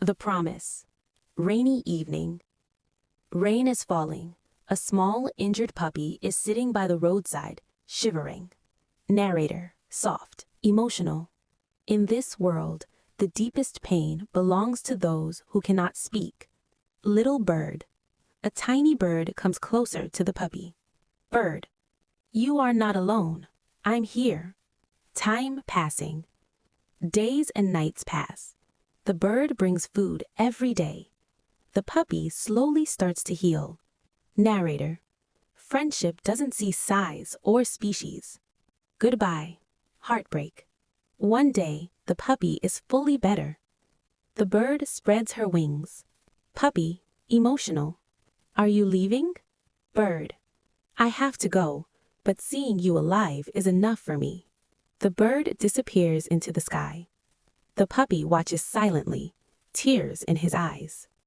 The Promise. Rainy evening. Rain is falling. A small, injured puppy is sitting by the roadside, shivering. Narrator. Soft, emotional. In this world, the deepest pain belongs to those who cannot speak. Little bird. A tiny bird comes closer to the puppy. Bird. You are not alone. I'm here. Time passing. Days and nights pass. The bird brings food every day. The puppy slowly starts to heal. Narrator. Friendship doesn't see size or species. Goodbye. Heartbreak. One day, the puppy is fully better. The bird spreads her wings. Puppy, emotional. Are you leaving? Bird. I have to go, but seeing you alive is enough for me. The bird disappears into the sky. The puppy watches silently, tears in his eyes.